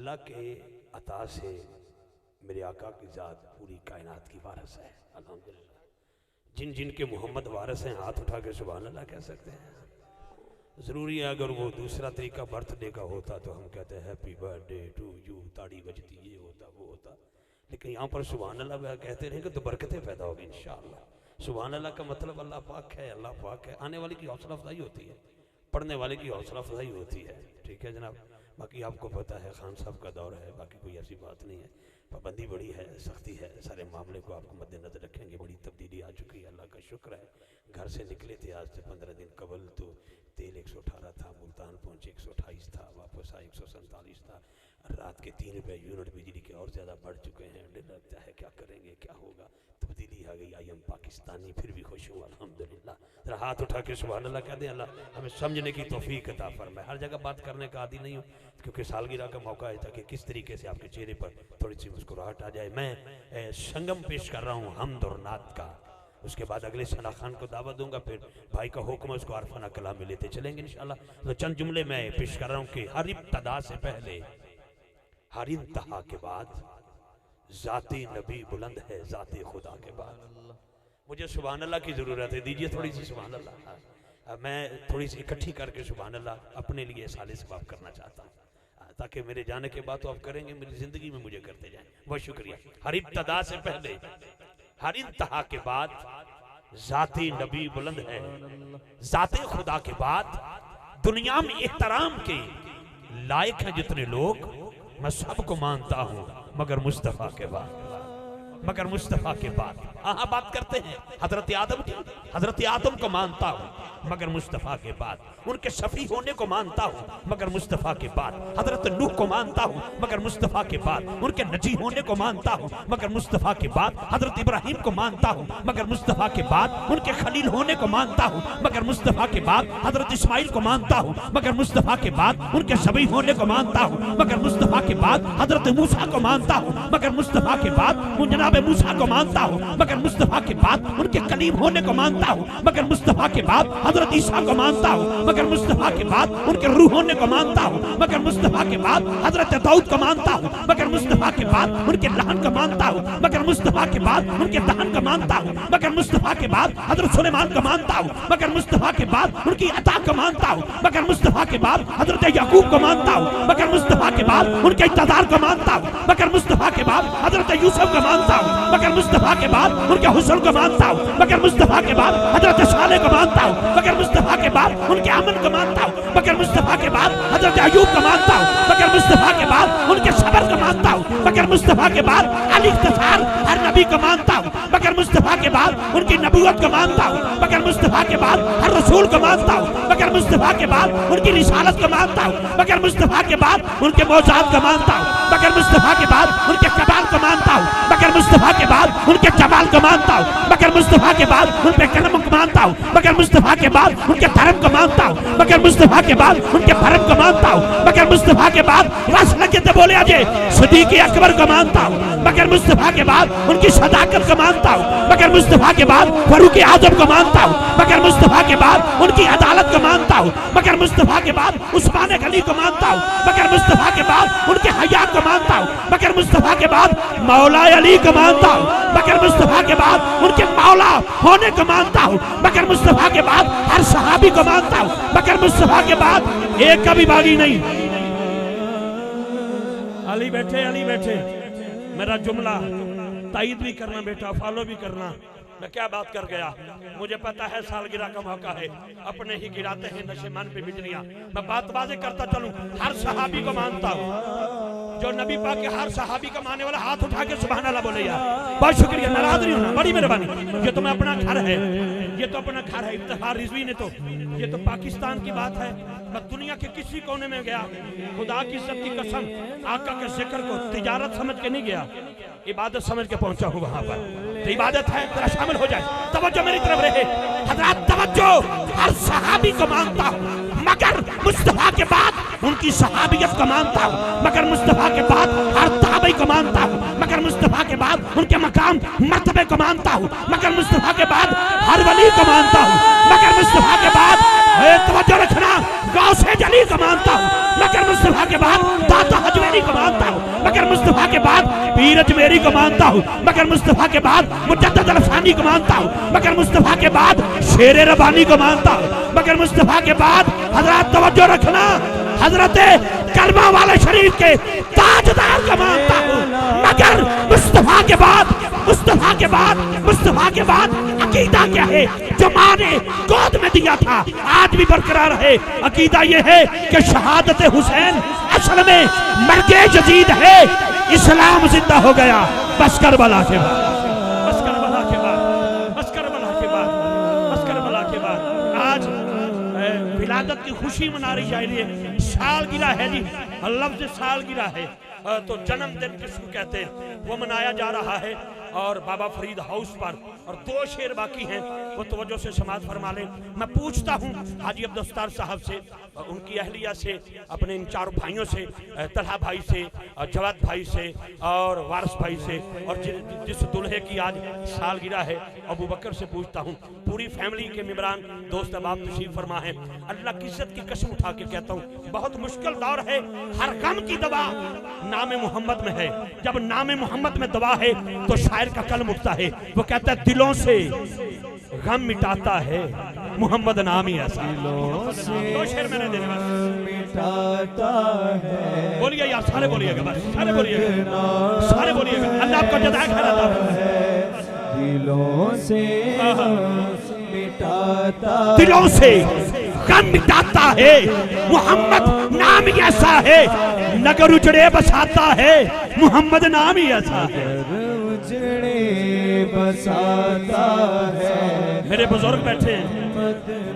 अल्लाह के अता से मेरे आका की ज़ात पूरी कायनात की वारिस है अल्हम्दुलिल्लाह। जिन जिन के मोहम्मद वारिस हैं हाथ उठा के सुभान अल्लाह कह सकते हैं। ज़रूरी है अगर वो दूसरा तरीका बर्थडे का होता तो हम कहते हैं हैप्पी बर्थडे टू यू, ताड़ी बजती, ये होता वो होता, लेकिन यहाँ पर सुभान अल्लाह कहते रहेंगे तो बरकतें पैदा होगी इंशाअल्लाह। सुभान अल्लाह का मतलब अल्लाह पाक है, अल्लाह पाक है। आने वाले की हौसला अफजाई होती है, पढ़ने वाले की हौसला अफजाई होती है। ठीक है जनाब, बाकी आपको पता है खान साहब का दौर है, बाकी कोई ऐसी बात नहीं है। पाबंदी बड़ी है, सख्ती है, सारे मामले को आपको मद्देनजर रखेंगे। बड़ी तब्दीली आ चुकी है, अल्लाह का शुक्र है। घर से निकले थे आज से 15 दिन कबल तो तेल 118 था, मुल्तान पहुँचे 128 था, वापस आए 147 था। रात के 3 रुपये यूनिट बिजली के और ज़्यादा बढ़ चुके हैं। डर लगता है क्या करेंगे, क्या होगा। तब्दीली आ गई। आई एम पाकिस्तानी, फिर भी खुश हूँ अल्हम्दुलिल्लाह। जरा हाथ उठा के सुभान अल्लाह कह दें। अल्लाह हमें समझने की तौफीक अता फरमाए। हर जगह बात करने का आदी नहीं हूँ, क्योंकि सालगिरह का मौका है ताकि किस तरीके से आपके चेहरे पर थोड़ी सी मुस्कुराहट आ जाए। मैं संगम पेश कर रहा हूँ हमद और नात का, उसके बाद अगले सना खान को दावत दूंगा, फिर भाई का हुक्म है उसको आरफाना कलाम में लेते चलेंगे इंशाल्लाह। तो चंद जुमले मैं पेश कर रहा हूँ कि हर इब्तदा से पहले हर इंतहा के बाद जाते नबी बुलंद है जाते खुदा के बाद। मुझे सुभान अल्लाह की ज़रूरत है, दीजिए थोड़ी सी सुभान अल्लाह। मैं थोड़ी सी इकट्ठी करके सुभान अल्लाह अपने लिए साले सवाब करना चाहता हूँ, ताकि मेरे जाने के बाद तो आप करेंगे, मेरी ज़िंदगी में मुझे करते जाएं। बहुत शुक्रिया। हर इब्तदा से पहले हर इंतहा के बाद जाते नबी बुलंद है जाते खुदा के बाद। दुनिया में एहतराम के लायक हैं जितने लोग, मैं सबको मानता हूं मगर मुस्तफा के बाद, मगर मुस्तफा के बाद। हाँ बात करते हैं हजरत आदम की, हजरत आदम को मानता हूं मगर मुस्तफा के बाद। उनके शफी होने को मानता हूं मगर मुस्तफा के बाद। हजरत नूह को मानता हूं मगर मुस्तफा के बाद। उनके नजी होने को मानता हूं मगर मुस्तफा के बाद। हजरत इब्राहिम को मानता हूं मगर मुस्तफा के बाद। उनके खलील होने को मानता हूं मगर मुस्तफा के बाद। हजरत इस्माइल को मानता हूं मगर मुस्तफा के बाद। उनके सबई होने को मानता हूं मगर मुस्तफा के बाद। हजरत मूसा को मानता हूं मगर मुस्तफा के बाद। जनाब मूसा को मानता हूं मगर मुस्तफा के बाद। उनके कलीम होने को मानता हूं मगर मुस्तफा के बाद। हजरत ईसा को मानता हूं मगर मुस्तफा के बाद। उनके रूह होने को मानता हूं मगर मुस्तफा के बाद। हजरत दाऊद को मानता हूं मगर मुस्तफा के बाद। उनके लहन को मानता हूं मगर मुस्तफा के बाद। उनके दहन को मानता हूं मगर मुस्तफा के बाद। हजरत सुलेमान को मानता हूं मगर मुस्तफा के बाद। उनकी अता को मानता हूं मगर मुस्तफा के बाद। हजरत याकूब को मानता हूं मगर मुस्तफा के बाद। उनके इक़्तिदार को मानता हूं मगर मुस्तफा के बाद। हजरत यूसुफ को मानता हूं मगर मुस्तफा के बाद। उनके हुस्न को मानता हूं मगर मुस्तफा के बाद। हजरत साले को मानता हूं मगर मुस्तफा के बाद। उनके अमन को मानता हूं मगर मुस्तफा के बाद। हजरत अय्यूब को मानता हूं मगर मुस्तफा के बाद। उनके सब्र को मानता हूं मगर मुस्तफा के बाद। अल इख्तिसार हर नबी को मानता हूं मगर मुस्तफा के बाद। उनकी नबूवत को मानता हूं मगर मुस्तफा के बाद। हर रसूल को मानता हूं मगर मुस्तफा के बाद। उनकी रिसालत को मानता हूं मगर मुस्तफा के बाद। उनके मौजूद को मानता हूं मगर मुस्तफा के बाद। उनके कमाल को मानता हूं मगर मुस्तफा के बाद। उनके जमाल को मानता हूं मगर मुस्तफा के बाद। उनके कर्म को मानता हूं मगर मुस्तफा के बाद। उनके धर्म को मानता हूं मगर मुस्तफा के बाद। उनके भरम को मानता हूं मगर मुस्तफा के बाद। रस लगे तो बोले अजय सिद्दीक़ अकबर को मानता हूं मगर मुस्तफा के बाद। उनकी सदाकत को मानता हूं मगर मुस्तफा के बाद। फारूक आजम को मानता हूं मगर मुस्तफा के बाद। उनकी अदालत को मानता हूं मगर मुस्तफा के बाद। उस्मान गनी को मानता हूं मगर मुस्तफा के बाद। उनके हया को मानता हूं मगर मुस्तफा के बाद। मौला अली को मानता हूं मगर मुस्तफा के बाद। उनके मौला होने को मानता हूं मगर मुस्तफा के बाद। हर सहाबी को मानता हूं मगर मुस्तफा के बाद। एक का भी बागी नहीं। अली बैठे, अली बैठे। मेरा जुमला तायद भी करना बेटा, फॉलो भी करना। मैं क्या बात कर गया, मुझे पता है सालगिरह का मौका है, अपने ही गिराते हैं नशे मन पे बिजलियां। मैं बात बाजे करता चलूं, हर सहाबी को मानता हूं। जो नबी पाक के हर सहाबी का मानने वाला हाथ उठा के सुभान अल्लाह बोले यार। बहुत शुक्रिया, नाराज नहीं होना, बड़ी मेहरबानी। ये तो मैं अपना घर है, ये तो अपना घर है। इफ्तिखार रिजवी ने तो, ये तो पाकिस्तान की बात है। मैं दुनिया के किसी कोने में गया, खुदा की इज्जत की कसम, आका के जिक्र को तिजारत समझ के नहीं गया, इबादत समझ के पहुंचा हूं वहां पर। तो इबादत है, तेरा शामिल हो जाए। तवज्जो मेरी तरफ रहे हजरत, तवज्जो। हर सहाबी को मानता हूं मगर मुस्तफा के बाद। उनकी सहाबियत को मानता हूं मगर मुस्तफा के बाद। हर ताबई को मानता हूं मगर मुस्तफा के बाद। उनके मकाम मर्तबे को मानता हूं मगर मुस्तफा के बाद। हर वली को मानता हूं मगर मुस्तफा के बाद। तवज्जो रखना, गौसे जली को मानता हूं मगर मुस्तफा के बाद। दाता हजवेरी को मानता मुस्तफा के बाद पीर अजमेरी को मानता हूँ, मगर मुस्तफा के बाद मुजद्दिद अल्फानी को मानता हूँ, मगर मुस्तफा के बाद शेर रब्बानी को मानता हूँ, मगर मुस्तफा के बाद हजरत तवज्जो रखना हजरत कलमा वाले शरीफ के ताजदार को मानता हूँ, मगर मुस्तफा के बाद अकीदा क्या है जो माँ ने गोद में दिया था आज भी बरकरार है। अकीदा ये है कि शहादत हुसैन असल में मर्गे यजीद है, इस्लाम जिंदा हो गया बस करबला के बाद, बस करबला के बाद, बस करबला के बाद, बस करबला के बाद। आज विलादत की खुशी मना रही है, सालगिरह है जी, लफ्ज़ सालगिरह है तो जन्मदिन किसको कहते हैं वो मनाया जा रहा है। और बाबा फरीद हाउस पर और 2 शेर बाकी हैं, वो तवज्जो से समाअत फरमा लें। मैं पूछता हूँ हाजी अब्दुल साहब से, उनकी अहलिया से, अपने इन 4 भाइयों से, तलहा भाई से, जवाद भाई से और वारिस भाई से, और जिस दुल्हे की आज सालगिरह है अबू बकर से पूछता हूँ, पूरी फैमिली के मेंबरान दोस्त अहबाब तशरीफ फरमा है। अल्लाह की इज्जत की कसम उठा के कहता हूँ बहुत मुश्किल दौर है, हर गम की दवा नाम मोहम्मद में है। जब नाम मोहम्मद में दवा है तो शायर का कलम उठता है, वो कहता है दिलों से गम मिटाता है मोहम्मद नाम ही ऐसा। 2 शेर मैंने देने मिटाता है, बोलिए यार सारे बोलिएगा, बस सारे बोलिएगा, सारे बोलिएगा, अल्लाह आपको जज़ा खैर दे। दिलों से मिटाता, दिलों से गम मिटाता है मोहम्मद नाम ही ऐसा है, नगर उजड़े बसाता है मोहम्मद नाम ही ऐसा है, उजड़े बसाता है। मेरे बुजुर्ग बैठे हैं,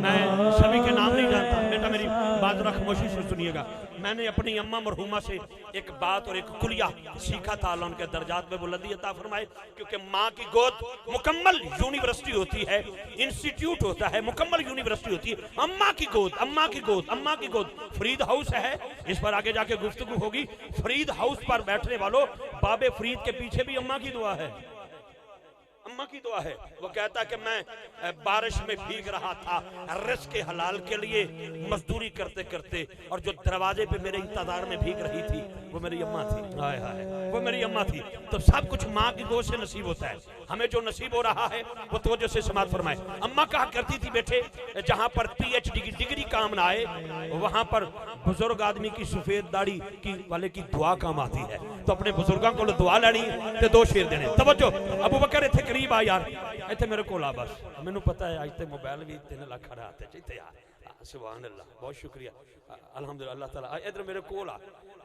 मैं सभी के नाम नहीं जानता, बेटा मेरी बात जरा खामोशी से सुनिएगा। मैंने अपनी अम्मा मरहूमा से एक बात और एक कुलिया सीखा था, अल्लाह उनके दर्जात में बुलंदी अता फरमाए, क्योंकि माँ की गोद मुकम्मल यूनिवर्सिटी होती है, इंस्टीट्यूट होता है, मुकम्मल यूनिवर्सिटी होती है। अम्मा की गोद, अम्मा की गोद, अम्मा की गोद फरीद हाउस है, इस पर आगे जाके गुफ्तगू होगी। फरीद हाउस पर बैठने वालों, बाबे फरीद के पीछे भी अम्मा की दुआ है, अम्मा की दुआ है। वो कहता कि मैं बारिश में भीग रहा था रिज़्क़ के हलाल के लिए मजदूरी करते करते, और जो दरवाजे पे मेरे इंतजार में भीग रही थी वो मेरी अम्मा थी। हाय हाय, वो मेरी अम्मा थी। तो सब कुछ माँ की गोद से नसीब होता है, हमें जो नसीब हो रहा है वो तवज्जो से समाअत फरमाए। अम्मा कहा करती थी बेटे, जहाँ पर PhD की डिग्री काम ना आए वहाँ पर बुजुर्ग आदमी की सफेद दाढ़ी की वाले की दुआ काम आती है। तो अपने बुजुर्गों को दुआ लेनी ते 2 शेर देने। तवज्जो, अबू बकर इत्थे करीब आ यार, इत्थे मेरे कोल आ, बस मैनू पता है अज ते मोबाइल भी 3 लाख खड़ा हाथ च, इत्थे यार सुभान अल्लाह, बहुत शुक्रिया अल्हम्दुलिल्लाह, अल्लाह ताला इधर मेरे कोल आ,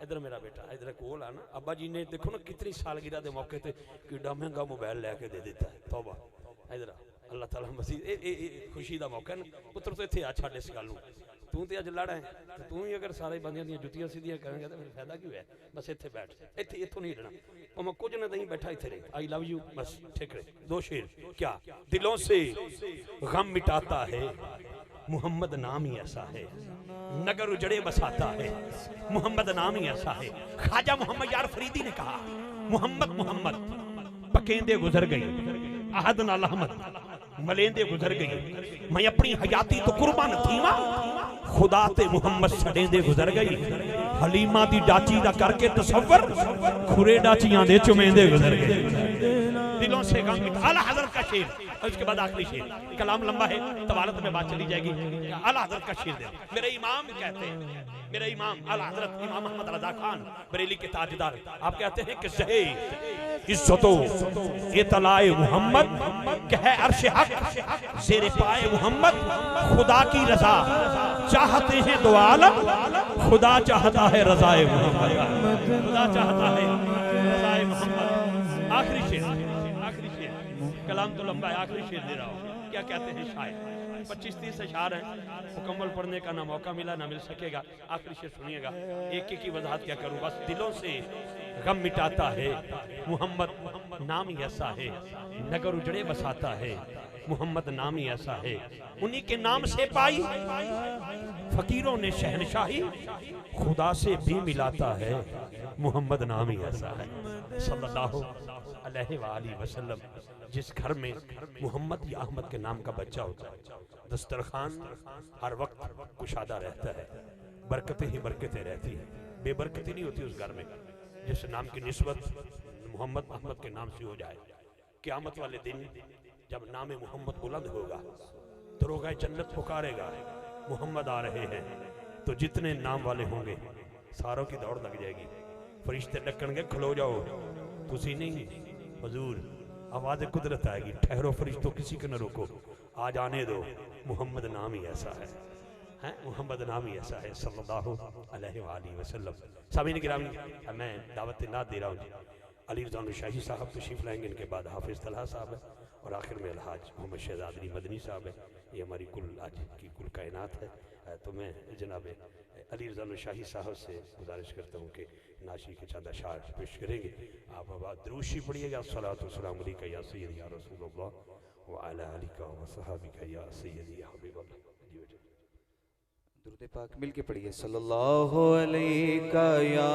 इधर मेरा बेटा इधर कोल आ ना। अब्बा जी ने देखो ना कितनी सालगिरह के मौके पे कितना महंगा मोबाइल लेके दे दिता है, तौबा। इधर अल्लाह ताला मसीह खुशी का मौका ना पुत्र, तो इत्थे आ छड्ड इस गल नूं, तू तो अज लड़ा है, तू ही अगर सारे बंदियां दी जुत्तियां सीधियां करेंगे तो मेरा फायदा क्यों है। बस इत्थे बैठ, इत्थे इत्थों नहीं हिलना, और मैं कुछ नहीं बैठा इत्थे रहे, आई लव यू बस ठीक रहे। 2 शेर क्या, दिलों से गम मिटाता है मोहम्मद नाम ही ऐसा है, नगर उजड़े बसाता है मोहम्मद नाम ही ऐसा है। ख्वाजा मोहम्मद यार फरीदी ने कहा, मोहम्मद मोहम्मद पकेंदे गुजर गई आहद नाल अहमद मलेंदे गुजर गई, मैं अपनी हयाती तो कुर्बान थी मां खुदा ते मुहम्मद सडेंदे गुजर गई, हलीमा दी डाची दा करके तसव्वुर खुरे डाचियां दे चुमेंदे गुजर गए। दिलों से गम मिटा, आला हज़रत का शेर, और इसके बाद आखिरी शेर, कलाम लंबा है तवालत में बात चली जाएगी। आला हज़रत का शेर दे, मेरे इमाम कहते हैं, मेरे इमाम आला हज़रत इमाम अहमद रज़ा खान बरेली के ताजदार, आप कहते हैं कि ज़हे इज्जतो इतलाए मोहम्मद कहे अर्श हक ज़ेरे पाए मोहम्मद, खुदा की रज़ा चाहते हैं दो आलम, खुदा चाहता है रज़ाए मोहम्मद, खुदा चाहता है रज़ाए मोहम्मद। आखिरी शेर, आखिरी शेर, कलाम तो लंबा है, आखिरी शेर दे रहा हूँ। क्या कहते हैं शायर, 25-30 अशार हैं, मुकम्मल पढ़ने का ना मौका मिला ना मिल सकेगा। आखिरी शेर सुनिएगा, एक एक की वजाहत क्या करूँ, बस दिलों से गम मिटाता है मोहम्मद नाम ही ऐसा है, नगर उजड़े बसाता है मोहम्मद नाम ही ऐसा है, उन्हीं के नाम से पाई फकीरों ने शहनशाही, खुदा से भी मिलाता है मोहम्मद नाम ही ऐसा है। सल्लल्लाहु अलैहि वसल्लम, जिस घर में मोहम्मद या अहमद के नाम का बच्चा होता है, दस्तरखान हर वक्त कुशादा रहता है, बरकतें ही बरकतें रहती हैं, बेबरकती नहीं होती उस घर में। जिस नाम की निस्बत मोहम्मद अहमद के नाम से हो जाए, क़यामत वाले दिन जब नाम मोहम्मद बुलंद होगा, दरोगा जन्नत पुकारेगा, मोहम्मद आ रहे हैं, तो जितने नाम वाले होंगे सारों की दौड़ लग जाएगी। फरिश्ते डकणगे, खलो जाओ, तुसी नहीं हुजूर। आवाज़ कुदरत आएगी, ठहरो फरिश्तों, किसी को न रोको, आज आने दो, मोहम्मद नाम ही ऐसा है, मोहम्मद नाम ही ऐसा है सल्लल्लाहु अलैहि वसल्लम। सामीन गिरामी, मैं दावत नात दे रहा हूँ। अली रज़ा शाही साहब तशरीफ़ लाएंगे, इनके बाद हाफिज़ तलहा साहब है, और आखिर में अलहाज मोहम्मद शहजादी मदनी साहब है। ये हमारी कुल आज की कुल कायनात है। तो मैं जनाब अली रज़ा शाही साहब से गुजारिश करता हूँ कि नाशी के चंद अशार पेश करेंगे। आप दरूशी पढ़िएगा, अस्सलातु वस्सलामु अलैका या सय्यदी या रसूलल्लाह व अला आलिका व सहाबिका या सय्यदी या हबीबल्लाह। दुरूद पाक मिल के पढ़िए, सल्लल्लाहु अलैका या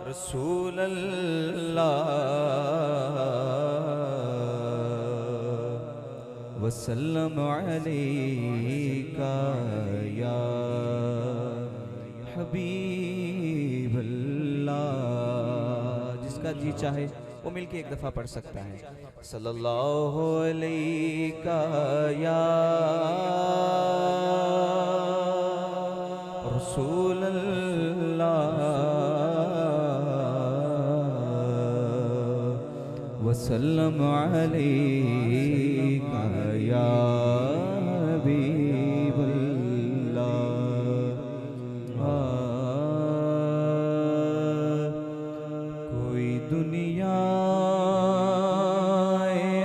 रसूल अल्लाह वसल्लम अलैका या हबीब अल्लाह। जिसका जी चाहे वो मिलके एक दफ़ा पढ़ सकता है। सल्लल्लाहु अलैका या रसूल अल्लाह वसल्लम अलैका या हबीब अल्लाह। कोई दुनिया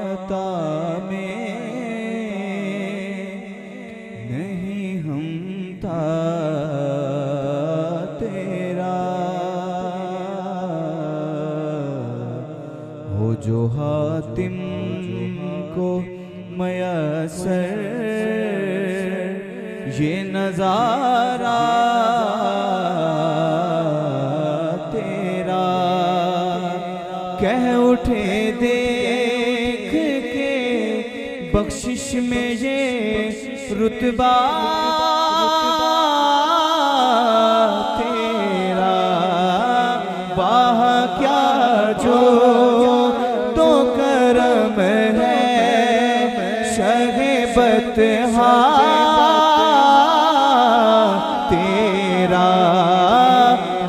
अता में नहीं हमता तेरा, हो जो हातिम को मयसर ये नजारा तेरा, कह उठे देख के बख्शिश में ये रुतबा तेरा, वाह क्या जो तो करम है शगेबत तेरा,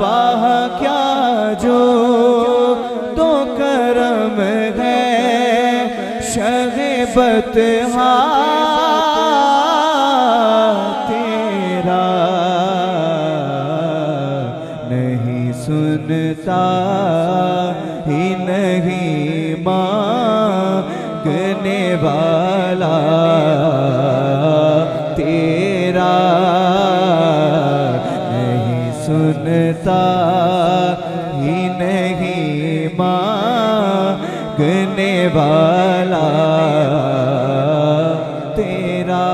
वाह क्या जो तो करम है शगेबत तेरा। नहीं सुनता ही नहीं मांगने वाला तेरा, नहीं सुनता ही नहीं मांगने वाला तेरा।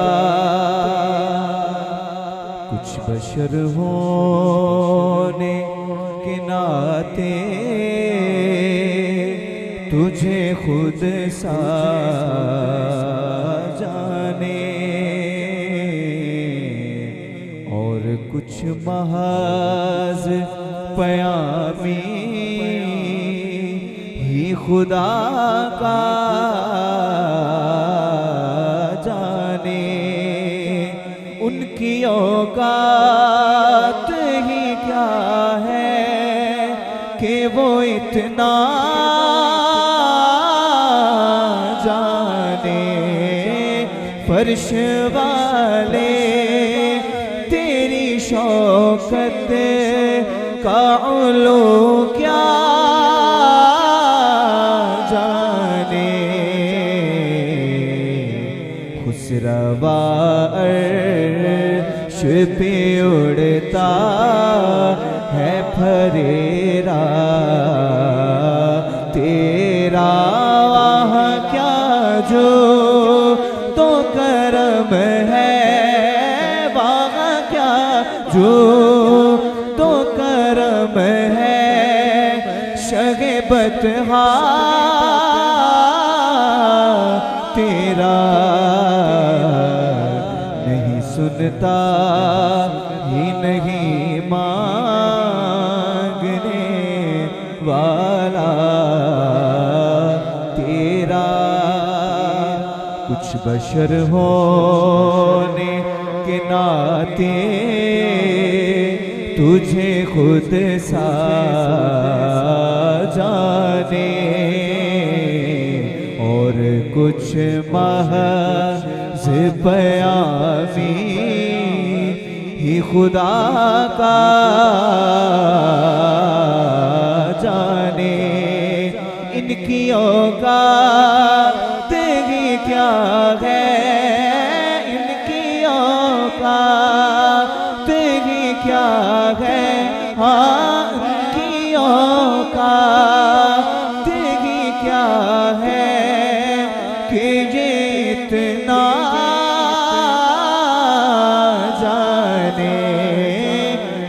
कुछ बशर होने के नाते तुझे खुद सा जाने, और कुछ महज पयामी ही खुदा का जाने, उनकी औकात ही क्या है कि वो इतना जाने। फर्श वाले तेरी शौकत का उलू क्या जाने, खुसरवा अर्श पे उड़ता है फरेरा तेरा, वहाँ क्या जो तो करम है, वहाँ क्या जो तो करम है शगेबत तेरा। नहीं सुनता ही नहीं मां बशर होने के नाते तुझे खुद सा जाने और कुछ महज़ बयानी ही खुदा का जाने। इनकी औकात ही क्या है, इनकी औकात ही क्या है, हाँ इनकी औकात ही क्या है कि ये इतना जाने।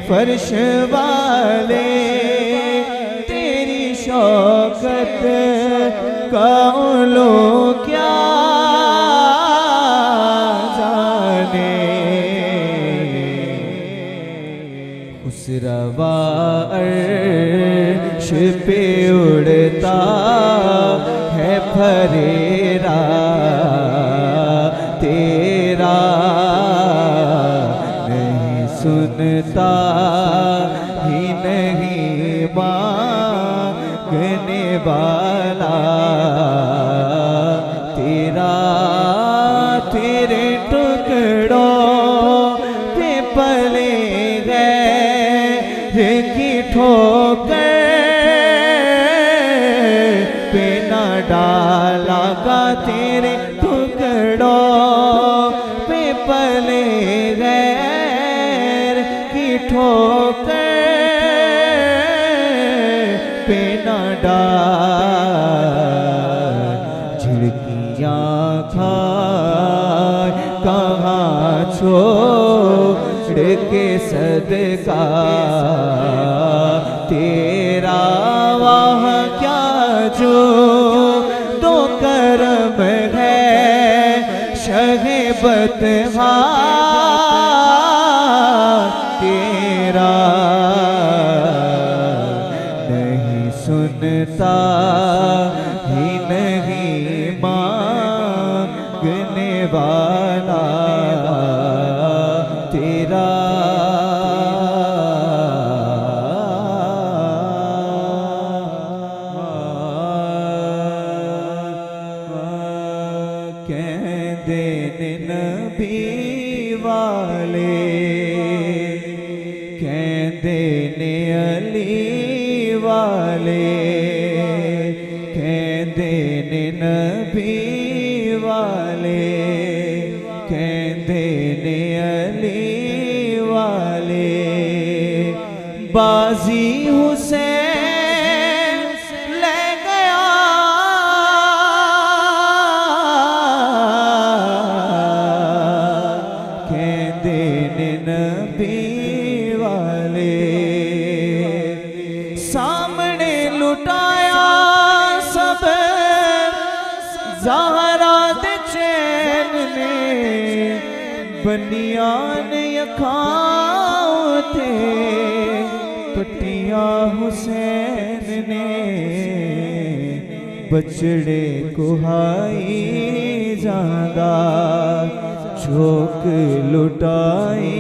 फर्श वाले तेरी शौकत का उलू क्या जाने। खुसरवा अर्श पे उड़ता है फरेरा तेरा, नहीं सुनता ही नहीं मांगने वाला तेरा। तेरे टुकड़ों पे पले गए की ठोकर पे न डाला का, तेरे टुकड़ों पे पले गए की ठोकर पे न डाल। झिड़कियाँ खाए कहाँ छोड़ के सदका तेरा, वहाँ क्या जो तो करम है शहे बतहा तेरा। नहीं सुनता ही नहीं मांगने वाला तेरा। कहते नबी वाले कहते ने अली वाले, कहते ने नबी वाले, कहते ने अली वाले। बाजी हुसैन ले गया कहते ने नबी वाले। सामने लुटाया सब ज़हरा दे चैन ने, बनियान यखाओ थे पटिया हुसैन ने। बचड़े कुहाई जादा झोंक लुटाई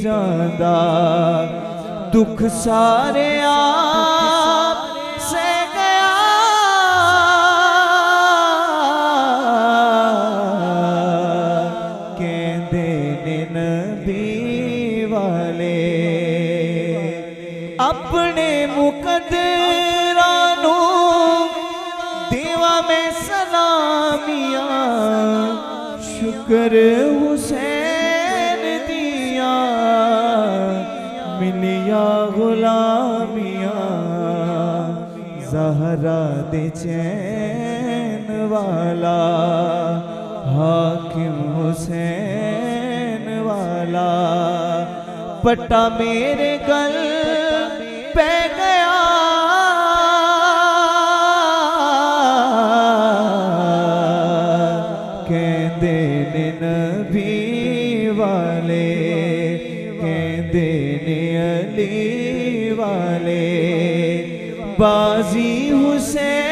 जादा, दुख सारे आप से गया कहते ने नबी वाले। अपने मुकद्दरानू दीवा में सलामियां, शुक्र हुसैन दिया मिलिया गुलामियां। ज़हरा दे चैन वाला हाकिम हुसैन वाला, पट्टा मेरे गल पे गया कहते ने नबी वाले, कहते ने अली वाले। बाजी हुसैन